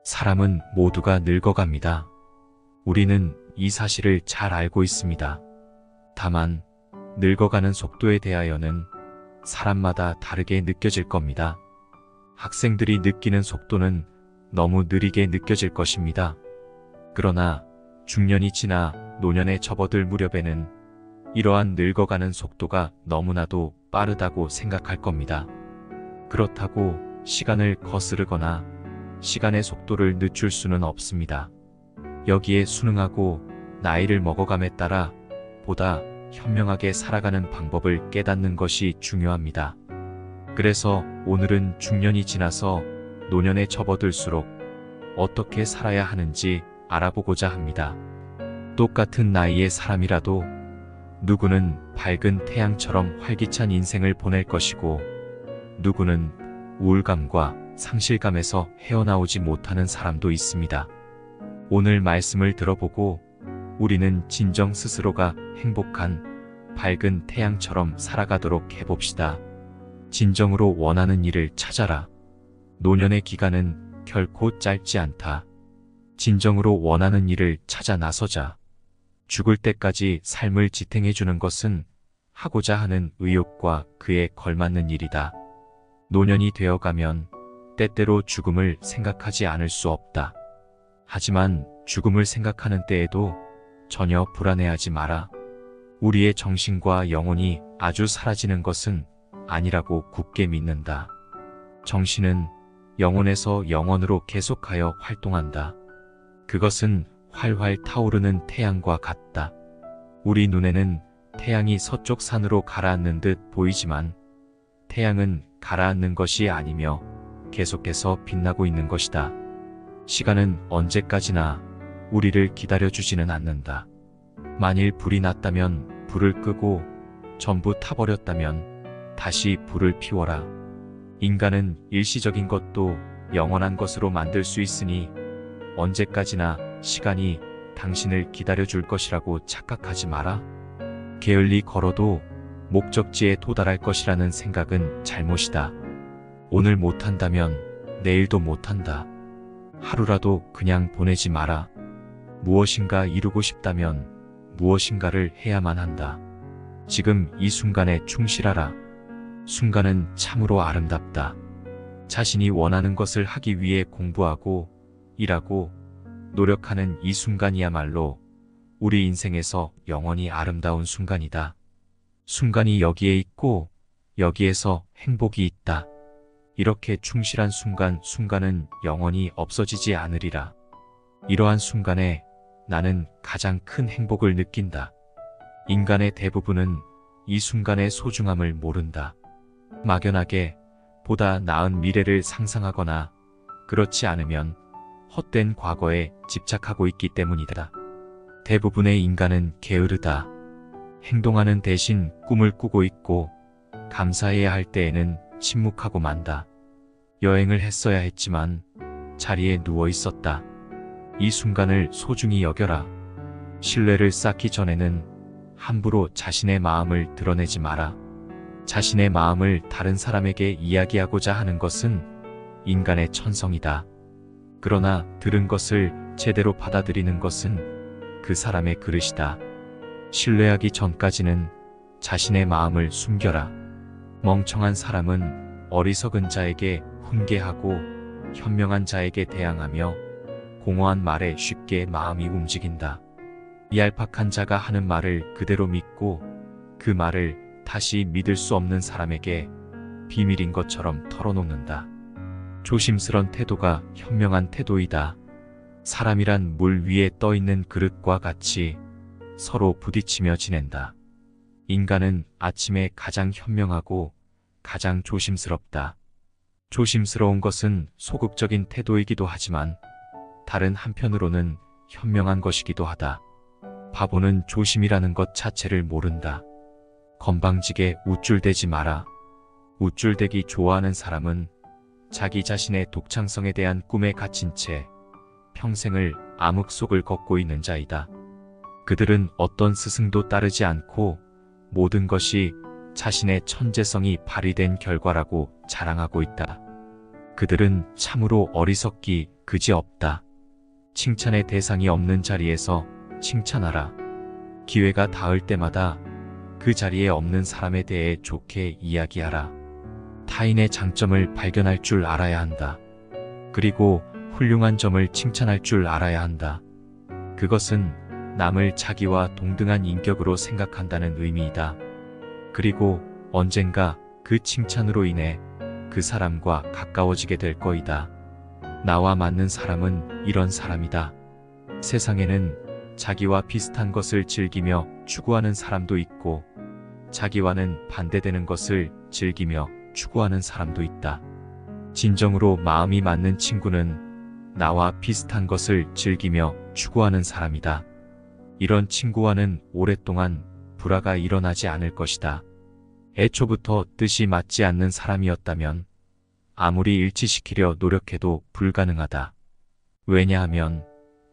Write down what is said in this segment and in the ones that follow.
사람은 모두가 늙어갑니다. 우리는 이 사실을 잘 알고 있습니다. 다만 늙어가는 속도에 대하여는 사람마다 다르게 느껴질 겁니다. 학생들이 느끼는 속도는 너무 느리게 느껴질 것입니다. 그러나 중년이 지나 노년에 접어들 무렵에는 이러한 늙어가는 속도가 너무나도 빠르다고 생각할 겁니다. 그렇다고 시간을 거스르거나 시간의 속도를 늦출 수는 없습니다. 여기에 순응하고 나이를 먹어감에 따라 보다 현명하게 살아가는 방법을 깨닫는 것이 중요합니다. 그래서 오늘은 중년이 지나서 노년에 접어들수록 어떻게 살아야 하는지 알아보고자 합니다. 똑같은 나이의 사람이라도 누구는 밝은 태양처럼 활기찬 인생을 보낼 것이고 누구는 우울감과 상실감에서 헤어나오지 못하는 사람도 있습니다. 오늘 말씀을 들어보고 우리는 진정 스스로가 행복한 밝은 태양처럼 살아가도록 해봅시다. 진정으로 원하는 일을 찾아라. 노년의 기간은 결코 짧지 않다. 진정으로 원하는 일을 찾아 나서자. 죽을 때까지 삶을 지탱해주는 것은 하고자 하는 의욕과 그에 걸맞는 일이다. 노년이 되어가면 때때로 죽음을 생각하지 않을 수 없다. 하지만 죽음을 생각하는 때에도 전혀 불안해하지 마라. 우리의 정신과 영혼이 아주 사라지는 것은 아니라고 굳게 믿는다. 정신은 영혼에서 영혼으로 계속하여 활동한다. 그것은 활활 타오르는 태양과 같다. 우리 눈에는 태양이 서쪽 산으로 가라앉는 듯 보이지만 태양은 가라앉는 것이 아니며 계속해서 빛나고 있는 것이다. 시간은 언제까지나 우리를 기다려주지는 않는다. 만일 불이 났다면 불을 끄고 전부 타버렸다면 다시 불을 피워라. 인간은 일시적인 것도 영원한 것으로 만들 수 있으니 언제까지나 시간이 당신을 기다려줄 것이라고 착각하지 마라. 게을리 걸어도 목적지에 도달할 것이라는 생각은 잘못이다. 오늘 못한다면 내일도 못한다. 하루라도 그냥 보내지 마라. 무엇인가 이루고 싶다면 무엇인가를 해야만 한다. 지금 이 순간에 충실하라. 순간은 참으로 아름답다. 자신이 원하는 것을 하기 위해 공부하고 일하고 노력하는 이 순간이야말로 우리 인생에서 영원히 아름다운 순간이다. 순간이 여기에 있고 여기에서 행복이 있다. 이렇게 충실한 순간은 영원히 없어지지 않으리라. 이러한 순간에 나는 가장 큰 행복을 느낀다. 인간의 대부분은 이 순간의 소중함을 모른다. 막연하게 보다 나은 미래를 상상하거나 그렇지 않으면 헛된 과거에 집착하고 있기 때문이다. 대부분의 인간은 게으르다. 행동하는 대신 꿈을 꾸고 있고 감사해야 할 때에는 침묵하고 만다. 여행을 했어야 했지만 자리에 누워 있었다. 이 순간을 소중히 여겨라. 신뢰를 쌓기 전에는 함부로 자신의 마음을 드러내지 마라. 자신의 마음을 다른 사람에게 이야기하고자 하는 것은 인간의 천성이다. 그러나 들은 것을 제대로 받아들이는 것은 그 사람의 그릇이다. 신뢰하기 전까지는 자신의 마음을 숨겨라. 멍청한 사람은 어리석은 자에게 훈계하고 현명한 자에게 대항하며 공허한 말에 쉽게 마음이 움직인다. 얄팍한 자가 하는 말을 그대로 믿고 그 말을 다시 믿을 수 없는 사람에게 비밀인 것처럼 털어놓는다. 조심스런 태도가 현명한 태도이다. 사람이란 물 위에 떠있는 그릇과 같이 서로 부딪히며 지낸다. 인간은 아침에 가장 현명하고 가장 조심스럽다. 조심스러운 것은 소극적인 태도이기도 하지만 다른 한편으로는 현명한 것이기도 하다. 바보는 조심이라는 것 자체를 모른다. 건방지게 우쭐대지 마라. 우쭐대기 좋아하는 사람은 자기 자신의 독창성에 대한 꿈에 갇힌 채 평생을 암흑 속을 걷고 있는 자이다. 그들은 어떤 스승도 따르지 않고 모든 것이 자신의 천재성이 발휘된 결과라고 자랑하고 있다. 그들은 참으로 어리석기 그지없다. 칭찬의 대상이 없는 자리에서 칭찬하라. 기회가 닿을 때마다 그 자리에 없는 사람에 대해 좋게 이야기하라. 타인의 장점을 발견할 줄 알아야 한다. 그리고 훌륭한 점을 칭찬할 줄 알아야 한다. 그것은 남을 자기와 동등한 인격으로 생각한다는 의미이다. 그리고 언젠가 그 칭찬으로 인해 그 사람과 가까워지게 될 거이다. 나와 맞는 사람은 이런 사람이다. 세상에는 자기와 비슷한 것을 즐기며 추구하는 사람도 있고 자기와는 반대되는 것을 즐기며 추구하는 사람도 있다. 진정으로 마음이 맞는 친구는 나와 비슷한 것을 즐기며 추구하는 사람이다. 이런 친구와는 오랫동안 불화가 일어나지 않을 것이다. 애초부터 뜻이 맞지 않는 사람이었다면 아무리 일치시키려 노력해도 불가능하다. 왜냐하면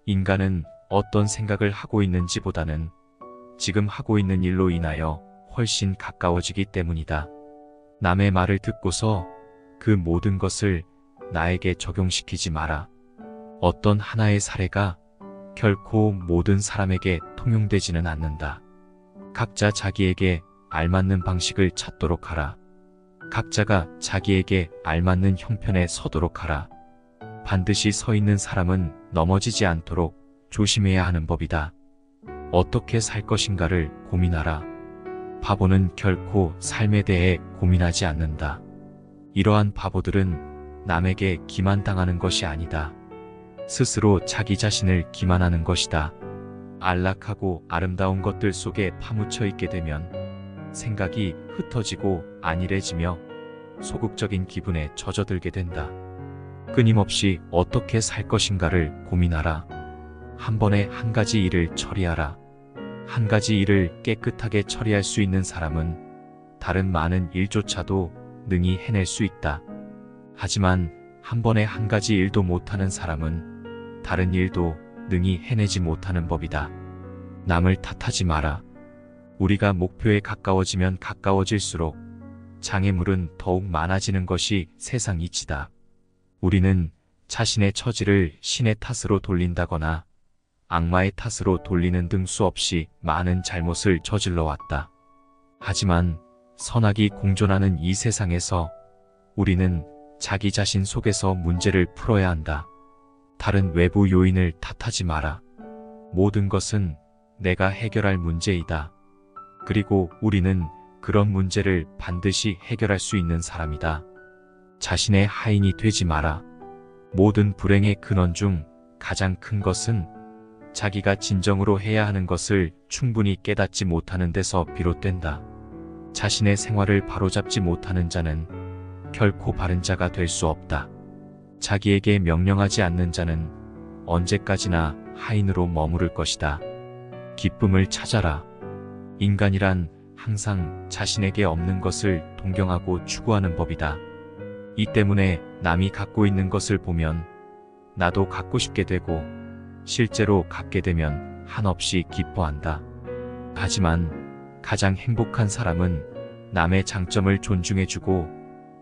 인간은 어떤 생각을 하고 있는지보다는 지금 하고 있는 일로 인하여 훨씬 가까워지기 때문이다. 남의 말을 듣고서 그 모든 것을 나에게 적용시키지 마라. 어떤 하나의 사례가 결코 모든 사람에게 통용되지는 않는다. 각자 자기에게 알맞는 방식을 찾도록 하라. 각자가 자기에게 알맞는 형편에 서도록 하라. 반드시 서 있는 사람은 넘어지지 않도록 조심해야 하는 법이다. 어떻게 살 것인가를 고민하라. 바보는 결코 삶에 대해 고민하지 않는다. 이러한 바보들은 남에게 기만당하는 것이 아니다. 스스로 자기 자신을 기만하는 것이다. 안락하고 아름다운 것들 속에 파묻혀 있게 되면 생각이 흩어지고 안일해지며 소극적인 기분에 젖어들게 된다. 끊임없이 어떻게 살 것인가를 고민하라. 한 번에 한 가지 일을 처리하라. 한 가지 일을 깨끗하게 처리할 수 있는 사람은 다른 많은 일조차도 능히 해낼 수 있다. 하지만 한 번에 한 가지 일도 못하는 사람은 다른 일도 능히 해내지 못하는 법이다. 남을 탓하지 마라. 우리가 목표에 가까워지면 가까워질수록 장애물은 더욱 많아지는 것이 세상 이치다. 우리는 자신의 처지를 신의 탓으로 돌린다거나 악마의 탓으로 돌리는 등 수없이 많은 잘못을 저질러 왔다. 하지만 선악이 공존하는 이 세상에서 우리는 자기 자신 속에서 문제를 풀어야 한다. 다른 외부 요인을 탓하지 마라. 모든 것은 내가 해결할 문제이다. 그리고 우리는 그런 문제를 반드시 해결할 수 있는 사람이다. 자신의 하인이 되지 마라. 모든 불행의 근원 중 가장 큰 것은 자기가 진정으로 해야 하는 것을 충분히 깨닫지 못하는 데서 비롯된다. 자신의 생활을 바로잡지 못하는 자는 결코 바른 자가 될 수 없다. 자기에게 명령하지 않는 자는 언제까지나 하인으로 머무를 것이다. 기쁨을 찾아라. 인간이란 항상 자신에게 없는 것을 동경하고 추구하는 법이다. 이 때문에 남이 갖고 있는 것을 보면 나도 갖고 싶게 되고 실제로 갖게 되면 한없이 기뻐한다. 하지만 가장 행복한 사람은 남의 장점을 존중해주고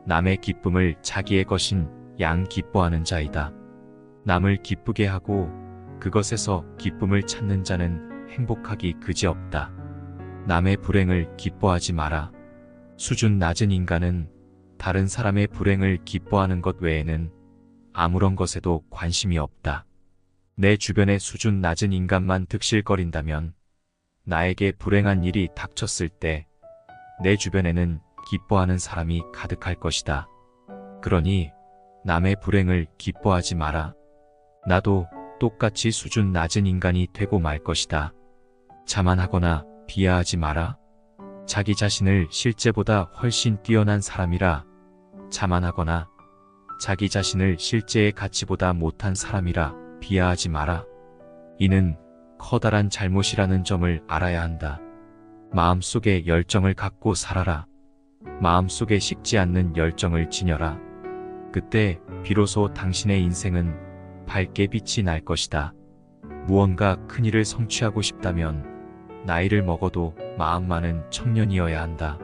남의 기쁨을 자기의 것인 양 기뻐하는 자이다. 남을 기쁘게 하고 그것에서 기쁨을 찾는 자는 행복하기 그지없다. 남의 불행을 기뻐하지 마라. 수준 낮은 인간은 다른 사람의 불행을 기뻐하는 것 외에는 아무런 것에도 관심이 없다. 내 주변의 수준 낮은 인간만 득실거린다면 나에게 불행한 일이 닥쳤을 때 내 주변에는 기뻐하는 사람이 가득할 것이다. 그러니 남의 불행을 기뻐하지 마라. 나도 똑같이 수준 낮은 인간이 되고 말 것이다. 자만하거나 비하하지 마라. 자기 자신을 실제보다 훨씬 뛰어난 사람이라 자만하거나 자기 자신을 실제의 가치보다 못한 사람이라 비하하지 마라. 이는 커다란 잘못이라는 점을 알아야 한다. 마음속에 열정을 갖고 살아라. 마음속에 식지 않는 열정을 지녀라. 그때 비로소 당신의 인생은 밝게 빛이 날 것이다. 무언가 큰 일을 성취하고 싶다면 나이를 먹어도 마음만은 청년이어야 한다.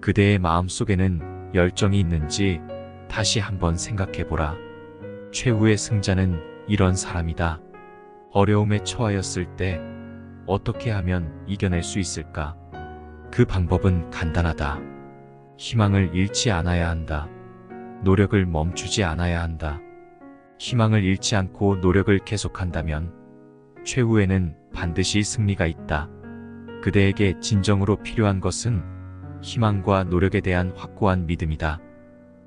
그대의 마음속에는 열정이 있는지 다시 한번 생각해보라. 최후의 승자는 이런 사람이다. 어려움에 처하였을 때 어떻게 하면 이겨낼 수 있을까? 그 방법은 간단하다. 희망을 잃지 않아야 한다. 노력을 멈추지 않아야 한다. 희망을 잃지 않고 노력을 계속한다면 최후에는 반드시 승리가 있다. 그대에게 진정으로 필요한 것은 희망과 노력에 대한 확고한 믿음이다.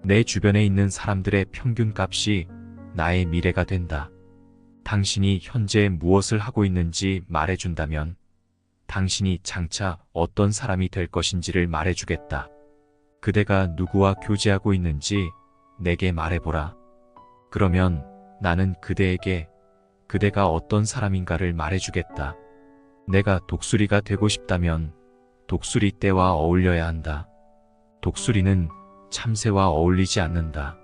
내 주변에 있는 사람들의 평균값이 나의 미래가 된다. 당신이 현재 무엇을 하고 있는지 말해준다면 당신이 장차 어떤 사람이 될 것인지를 말해주겠다. 그대가 누구와 교제하고 있는지 내게 말해보라. 그러면 나는 그대에게 그대가 어떤 사람인가를 말해주겠다. 내가 독수리가 되고 싶다면 독수리 떼와 어울려야 한다. 독수리는 참새와 어울리지 않는다.